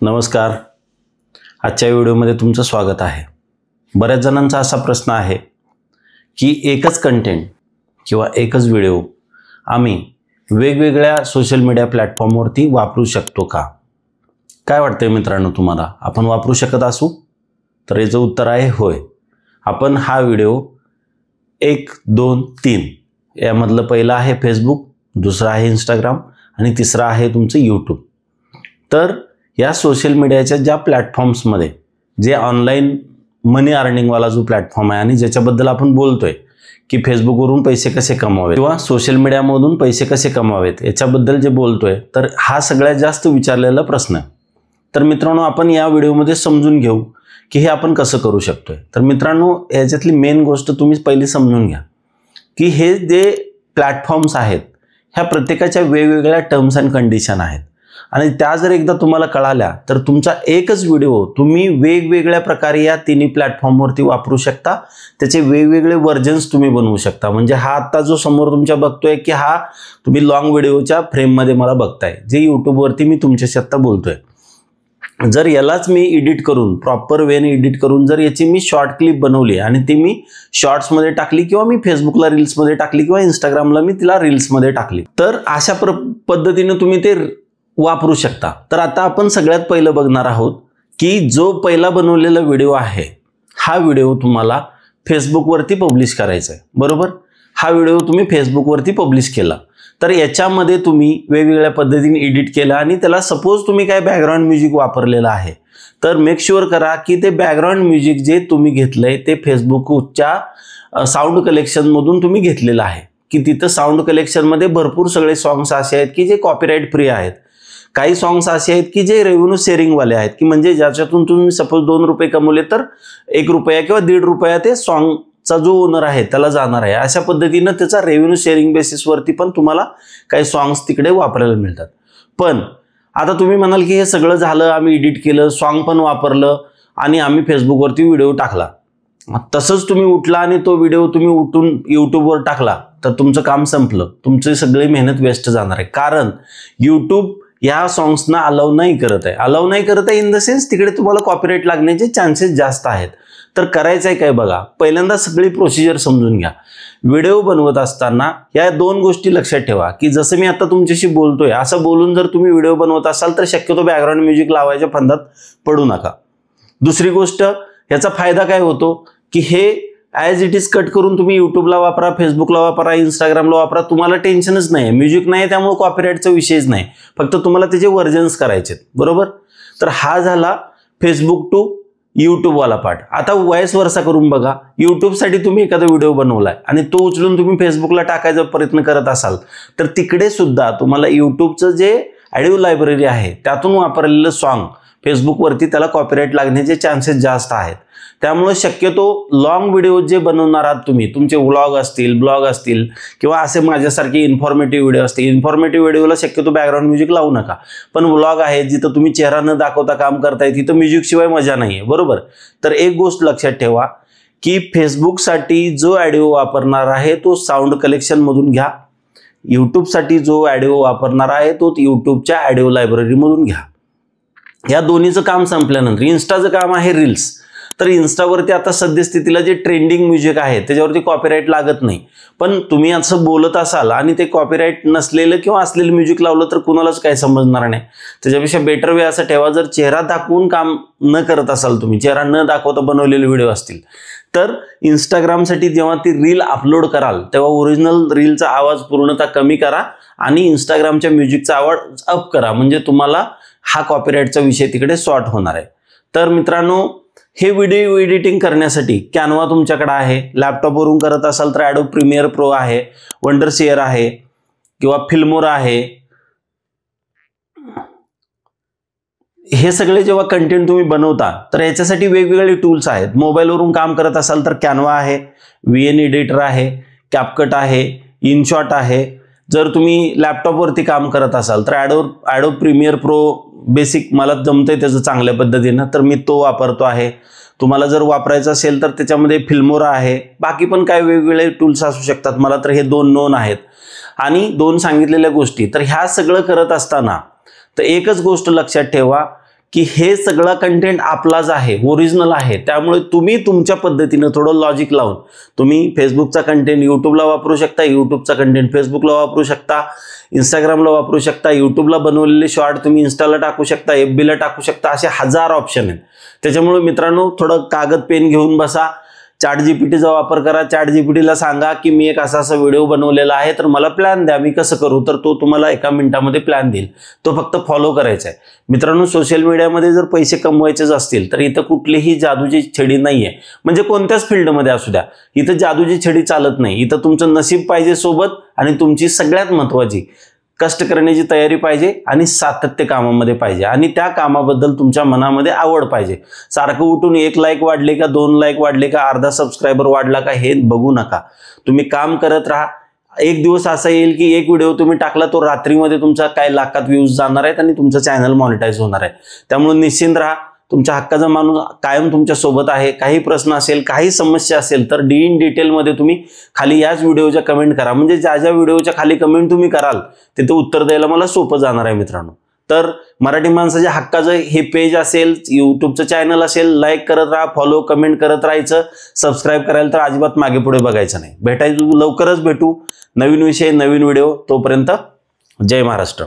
नमस्कार. आजच्या व्हिडिओमध्ये तुमचं स्वागत आहे. बऱ्याच जणांचा असा प्रश्न आहे की एकच कंटेंट किंवा एकच व्हिडिओ आम्ही वेगवेगळ्या सोशल मीडिया प्लॅटफॉर्मवरती वापरू शकतो का? काय वाटतंय मित्रांनो तुम्हाला? आपण वापरू शकत असू? तर याचं उत्तर आहे होय. आपण हा व्हिडिओ 1, 2, 3 यामधलं पहिलं आहे फेसबुक, दुसरा आहे इंस्टाग्राम आणि तिसरा आहे तुमचं यूट्यूब. तर या सोशल मीडियाच्या ज्या प्लॅटफॉर्म्समध्ये जे ऑनलाईन मनी अर्निंगवाला जो प्लॅटफॉर्म आहे आणि ज्याच्याबद्दल आपण बोलतोय की फेसबुकवरून पैसे कसे कमवावेत किंवा सोशल मीडियामधून पैसे कसे कमवावेत याच्याबद्दल जे बोलतोय, तर हा सगळ्यात जास्त विचारलेला प्रश्न आहे. तर मित्रांनो, आपण या व्हिडिओमध्ये समजून घेऊ की हे आपण कसं करू शकतोय. तर मित्रांनो, याच्यातली मेन गोष्ट तुम्ही पहिली समजून घ्या की हे जे प्लॅटफॉर्म्स आहेत ह्या प्रत्येकाच्या वेगवेगळ्या टर्म्स अँड कंडिशन आहेत आणि त्या जर एकदा तुम्हाला कळाल्या तर तुमचा एकच व्हिडिओ तुम्ही वेगवेगळ्या प्रकारे या तिन्ही प्लॅटफॉर्मवरती वापरू शकता. त्याचे वेगवेगळे व्हर्जन्स तुम्ही बनवू शकता. म्हणजे हा आता जो समोर तुमच्या बघतोय की हा तुम्ही लॉंग व्हिडिओच्या फ्रेममध्ये मला बघताय, जे यूट्यूबवरती मी तुमच्याशी आता बोलतोय. जर यालाच मी एडिट करून प्रॉपर वेने एडिट करून जर याची मी शॉर्ट क्लिप बनवली आणि ती मी शॉर्ट्समध्ये टाकली किंवा मी फेसबुकला रील्समध्ये टाकली किंवा इंस्टाग्रामला मी तिला रील्समध्ये टाकली, तर अशा पद्धतीने तुम्ही ते वापरू शकता. तर आता आपण सगळ्यात पहिलं बघणार आहोत की जो पहिला बनवलेला व्हिडिओ आहे हा व्हिडिओ तुम्हाला फेसबुकवरती पब्लिश करायचा आहे, बरोबर? हा व्हिडिओ तुम्ही फेसबुकवरती पब्लिश केला तर याच्यामध्ये तुम्ही वेगवेगळ्या पद्धतीने एडिट केला आणि त्याला सपोज तुम्ही काय बॅकग्राऊंड म्युझिक वापरलेलं आहे, तर मेक शुअर करा की ते बॅकग्राऊंड म्युझिक जे तुम्ही घेतलंय ते फेसबुकच्या साऊंड कलेक्शनमधून तुम्ही घेतलेलं आहे. की तिथं साऊंड कलेक्शनमध्ये भरपूर सगळे सॉंग्स असे आहेत की जे कॉपीराईट फ्री आहेत. काही सॉंग्स असे आहेत की जे रेव्हेन्यू शेअरिंगवाले आहेत, की म्हणजे ज्याच्यातून तुम्ही सपोज 2 रुपये कमवले तर 1 रुपया किंवा 1.5 रुपया ते सॉंगचा जो ओनर आहे त्याला जाणार आहे. अशा पद्धतीनं त्याचा रेव्हेन्यू शेअरिंग बेसिसवरती पण तुम्हाला काही सॉंग्स तिकडे वापरायला मिळतात. पण आता तुम्ही म्हणाल की हे सगळं झालं, आम्ही एडिट केलं, सॉंग पण वापरलं आणि आम्ही फेसबुकवरती व्हिडिओ टाकला. तसंच तुम्ही उठला आणि तो व्हिडिओ तुम्ही उठून यूट्यूबवर टाकला तर तुमचं काम संपलं, तुमची सगळी मेहनत वेस्ट जाणार आहे. कारण यूट्यूब या सॉंग्सना अलाउ नाही करत आहे इन द सेन्स तिकडे तुम्हाला कॉपीराईट लागण्याचे चान्सेस जास्त आहेत. तर करायचं आहे काय बघा, पहिल्यांदा सगळी प्रोसिजर समजून घ्या. व्हिडिओ बनवत असताना या 2 गोष्टी लक्षात ठेवा की जसं मी आता तुमच्याशी बोलतोय असं बोलून जर तुम्ही व्हिडिओ बनवत असाल तर शक्यतो बॅकग्राऊंड म्युझिक लावायच्या फंदात पडू नका. दुसरी गोष्ट, याचा फायदा काय होतो की हे ॲज इट इज कट करून तुम्ही यूट्यूबला वापरा, फेसबुकला वापरा, इंस्टाग्रामला वापरा, तुम्हाला टेन्शनच नाही. म्युझिक नाही त्यामुळे कॉपीराईटचा विषयच नाही, फक्त तुम्हाला त्याचे व्हर्जन्स करायचे, बरोबर? तर हा झाला फेसबुक टू यूट्यूबवाला पार्ट. आता व्हॉइस वर्सा करून बघा. यूट्यूबसाठी तुम्ही एखादा व्हिडिओ बनवलाय आणि तो उचलून तुम्ही फेसबुकला टाकायचा प्रयत्न करत असाल तर तिकडे सुद्धा तुम्हाला यूट्यूबचं जे ऑडिओ लायब्ररी आहे त्यातून वापरलेलं सॉंग फेसबुकवरती त्याला कॉपीराईट लागण्याचे चान्सेस जास्त आहेत. त्यामुळे शक्यतो लॉंग व्हिडिओ जे बनवणार आहात तुम्ही, तुमचे व्लॉग असतील, ब्लॉग असतील किंवा असे माझ्यासारखे इन्फॉर्मेटिव्ह व्हिडिओ असतील, इन्फॉर्मेटिव्ह व्हिडिओला शक्यतो बॅकग्राऊंड म्युझिक लावू नका. पण व्लॉग आहे जिथं तुम्ही चेहरा न दाखवता काम करताय तिथं म्युझिकशिवाय मजा नाही आहे, बरोबर? तर एक गोष्ट लक्षात ठेवा की फेसबुकसाठी जो ऑडिओ वापरणार आहे तो साऊंड कलेक्शनमधून घ्या. यूट्यूबसाठी जो ऑडिओ वापरणार आहे तो यूट्यूबच्या ऑडिओ लायब्ररीमधून घ्या. या दोन्हीचं काम संपल्यानंतर इन्स्टाचं काम आहे रील्स. तर इन्स्टावरती आता सद्यस्थितीला जे ट्रेंडिंग म्युझिक आहे त्याच्यावरती कॉपीराईट लागत नाही. पण तुम्ही असं बोलत असाल आणि ते कॉपीराईट नसलेलं किंवा असलेलं म्युझिक लावलं तर कुणालाच काही समजणार नाही. त्याच्यापेक्षा बेटर वे असं ठेवा, जर चेहरा दाखवून काम न करत असाल, तुम्ही चेहरा न दाखवता बनवलेले व्हिडिओ असतील तर इंस्टाग्रामसाठी जेव्हा ती रील अपलोड कराल तेव्हा ओरिजिनल रीलचा आवाज पूर्णतः कमी करा आणि इंस्टाग्रामच्या म्युझिकचा आवाज अप करा, म्हणजे तुम्हाला हा कॉपीराईटचा विषय तिकडे सॉर्ट होणार आहे. तर मित्रांनो, हे व्हिडिओ एडिटिंग करण्यासाठी कॅनवा तुमच्याकडे आहे. लॅपटॉपवरून करत असाल तर ॲडोब प्रीमियर प्रो आहे, वंडरशेअर आहे किंवा फिल्मोरा आहे. हे सगळे जेव्हा कंटेंट तुम्ही बनवता तर याच्यासाठी वेगवेगळे टूल्स आहेत. मोबाईलवरून काम करत असाल तर कॅनवा आहे, VN एडिटर आहे, कॅपकट आहे, इनशॉट आहे. जर तुम्ही लॅपटॉपवरती काम करत असाल तर ॲडोब प्रीमियर प्रो बेसिक मला जमतंय त्याचं चांगल्या पद्धतीनं, तर मी तो वापरतो आहे. तुम्हाला जर वापरायचं असेल तर त्याच्यामध्ये फिल्मोरा आहे. बाकी पण काय वेगवेगळे टूल्स असू शकतात. मला तर हे 2 नोन आहेत आणि 2 सांगितलेल्या गोष्टी. तर ह्या सगळं करत असताना तर एकच गोष्ट लक्षात ठेवा की हे सगळं कंटेंट आपलाच आहे, ओरिजिनल आहे. त्यामुळे तुम्ही तुमच्या पद्धतीनं थोडं लॉजिक लावून तुम्ही फेसबुकचा कंटेंट यूट्यूबला वापरू शकता, यूट्यूबचा कंटेंट फेसबुकला वापरू शकता, इंस्टाग्रामला वापरू शकता, यूट्यूबला बनवलेले शॉर्ट तुम्ही इंस्टाला टाकू शकता, FBला टाकू शकता. असे हजार ऑप्शन आहेत. त्याच्यामुळे मित्रांनो थोडं कागद पेन घेऊन बसा, ChatGPTचा वापर करा. ChatGPTला सांगा की मी एक असा व्हिडिओ बनवलेला आहे, तर मला प्लॅन द्या, मी कसं करू. तर तो तुम्हाला 1 मिनिटामध्ये प्लॅन देईल. तो फक्त फॉलो करायचा आहे. मित्रांनो सोशल मीडियामध्ये जर पैसे कमवायचेच असतील तर इथं कुठलीही जादूची छडी नाहीये. म्हणजे कोणत्याच फील्डमध्ये असू द्या, इथं जादूची छडी चालत नाही. इथं तुमचं नशीब पाहिजे सोबत आणि तुमची सगळ्यात महत्त्वाची कष्ट करण्याची तयारी पाहिजे आणि सातत्य कामामध्ये पाहिजे आणि त्या कामाबद्दल तुमच्या मनामध्ये आवड पाहिजे. सारखं उठून 1 लाईक वाढले का, 2 लाईक वाढले का, अर्धा सबस्क्रायबर वाढला का हे बघू नका. तुम्ही काम करत राहा. एक दिवस असा येईल की एक व्हिडिओ तुम्ही टाकला तो रात्रीमध्ये तुमचा काही लाखात व्ह्यूज जाणार आहेत आणि तुमचं चॅनल मॉनिटाईज होणार आहे. त्यामुळे निश्चिंत राहा. तुमच्या हक्काचा माणूस कायम तुमच्या सोबत आहे. काही प्रश्न असेल, काही समस्या असेल तर इन डिटेलमध्ये तुम्ही खाली याच व्हिडिओच्या कमेंट करा. म्हणजे ज्या ज्या व्हिडिओच्या खाली कमेंट तुम्ही कराल तिथे उत्तर द्यायला मला सोपं जाणार आहे मित्रांनो. तर मराठी माणसाच्या हक्काचं हे पेज असेल, यूट्यूबचं चॅनल असेल, लाईक करत राहा, फॉलो कमेंट करत राहायचं. सबस्क्राईब करायला तर अजिबात मागे पुढे बघायचं नाही. लवकरच भेटू. नवीन विषय, नवीन व्हिडिओ. तोपर्यंत जय महाराष्ट्र.